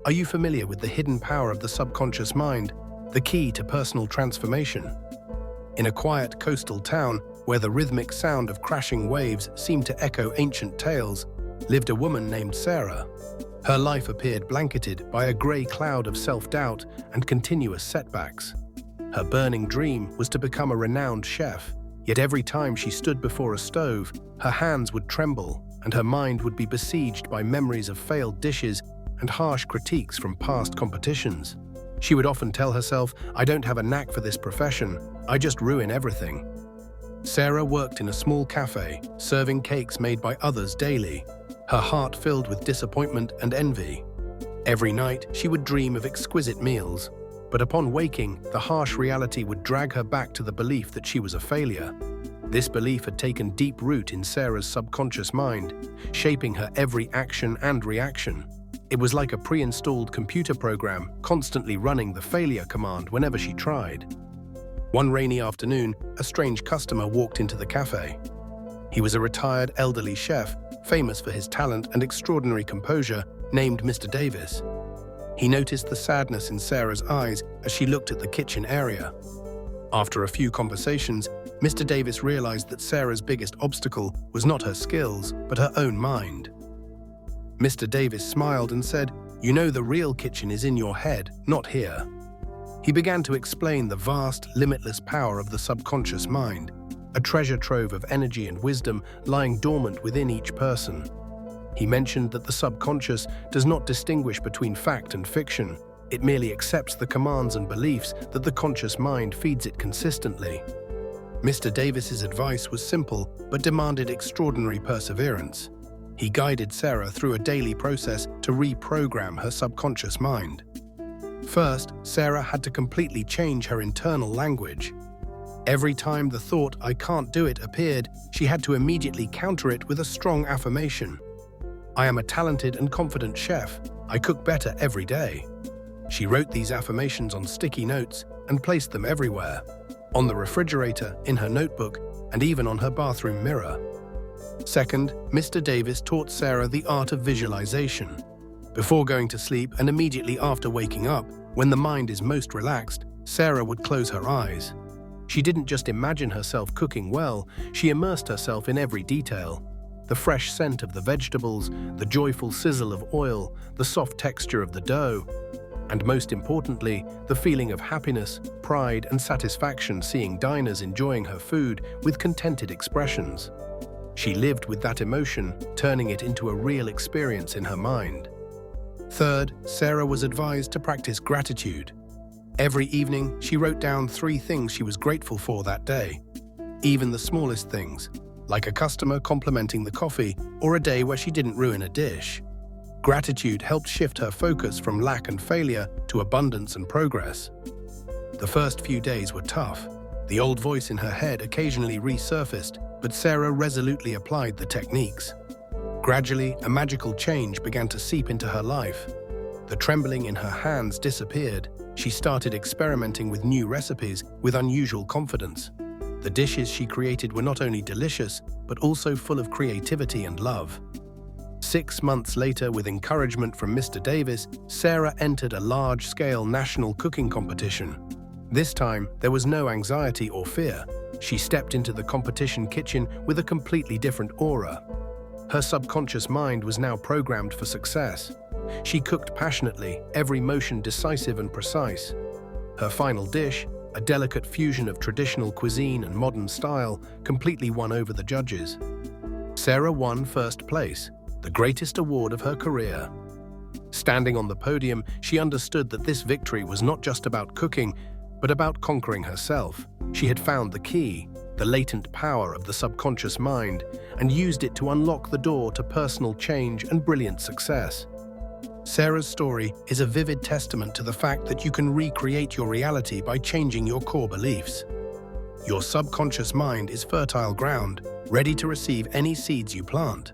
Are you familiar with the hidden power of the subconscious mind, the key to personal transformation? In a quiet coastal town where the rhythmic sound of crashing waves seemed to echo ancient tales, lived a woman named Sarah. Her life appeared blanketed by a grey cloud of self-doubt and continuous setbacks. Her burning dream was to become a renowned chef, yet every time she stood before a stove, her hands would tremble and her mind would be besieged by memories of failed dishes and harsh critiques from past competitions. She would often tell herself, "I don't have a knack for this profession, I just ruin everything." Sarah worked in a small cafe, serving cakes made by others daily, her heart filled with disappointment and envy. Every night, she would dream of exquisite meals, but upon waking, the harsh reality would drag her back to the belief that she was a failure. This belief had taken deep root in Sarah's subconscious mind, shaping her every action and reaction. It was like a pre-installed computer program, constantly running the failure command whenever she tried. One rainy afternoon, a strange customer walked into the cafe. He was a retired elderly chef, famous for his talent and extraordinary composure, named Mr. Davis. He noticed the sadness in Sarah's eyes as she looked at the kitchen area. After a few conversations, Mr. Davis realized that Sarah's biggest obstacle was not her skills, but her own mind. Mr. Davis smiled and said, "You know, the real kitchen is in your head, not here." He began to explain the vast, limitless power of the subconscious mind, a treasure trove of energy and wisdom lying dormant within each person. He mentioned that the subconscious does not distinguish between fact and fiction. It merely accepts the commands and beliefs that the conscious mind feeds it consistently. Mr. Davis's advice was simple, but demanded extraordinary perseverance. He guided Sarah through a daily process to reprogram her subconscious mind. First, Sarah had to completely change her internal language. Every time the thought, "I can't do it," appeared, she had to immediately counter it with a strong affirmation. "I am a talented and confident chef. I cook better every day." She wrote these affirmations on sticky notes and placed them everywhere, on the refrigerator, in her notebook, and even on her bathroom mirror. Second, Mr. Davis taught Sarah the art of visualization. Before going to sleep and immediately after waking up, when the mind is most relaxed, Sarah would close her eyes. She didn't just imagine herself cooking well, she immersed herself in every detail. The fresh scent of the vegetables, the joyful sizzle of oil, the soft texture of the dough, and most importantly, the feeling of happiness, pride, and satisfaction seeing diners enjoying her food with contented expressions. She lived with that emotion, turning it into a real experience in her mind. Third, Sarah was advised to practice gratitude. Every evening, she wrote down 3 things she was grateful for that day. Even the smallest things, like a customer complimenting the coffee or a day where she didn't ruin a dish. Gratitude helped shift her focus from lack and failure to abundance and progress. The first few days were tough. The old voice in her head occasionally resurfaced, but Sarah resolutely applied the techniques. Gradually, a magical change began to seep into her life. The trembling in her hands disappeared. She started experimenting with new recipes with unusual confidence. The dishes she created were not only delicious, but also full of creativity and love. 6 months later, with encouragement from Mr. Davis, Sarah entered a large-scale national cooking competition. This time, there was no anxiety or fear. She stepped into the competition kitchen with a completely different aura. Her subconscious mind was now programmed for success. She cooked passionately, every motion decisive and precise. Her final dish, a delicate fusion of traditional cuisine and modern style, completely won over the judges. Sarah won first place, the greatest award of her career. Standing on the podium, she understood that this victory was not just about cooking, but about conquering herself. She had found the key, the latent power of the subconscious mind, and used it to unlock the door to personal change and brilliant success. Sarah's story is a vivid testament to the fact that you can recreate your reality by changing your core beliefs. Your subconscious mind is fertile ground, ready to receive any seeds you plant.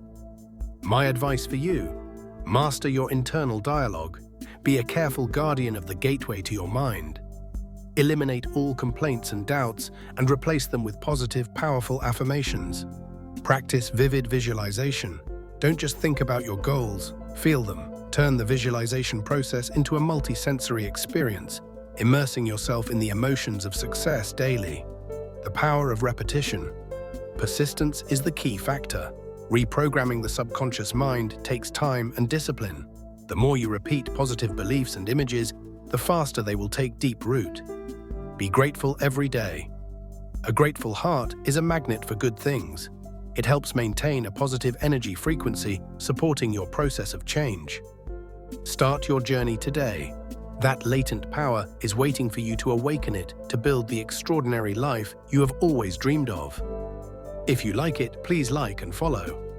My advice for you: master your internal dialogue. Be a careful guardian of the gateway to your mind. Eliminate all complaints and doubts and replace them with positive, powerful affirmations. Practice vivid visualization. Don't just think about your goals, feel them. Turn the visualization process into a multi-sensory experience, immersing yourself in the emotions of success daily. The power of repetition. Persistence is the key factor. Reprogramming the subconscious mind takes time and discipline. The more you repeat positive beliefs and images, the faster they will take deep root. Be grateful every day. A grateful heart is a magnet for good things. It helps maintain a positive energy frequency, supporting your process of change. Start your journey today. That latent power is waiting for you to awaken it to build the extraordinary life you have always dreamed of. If you like it, please like and follow.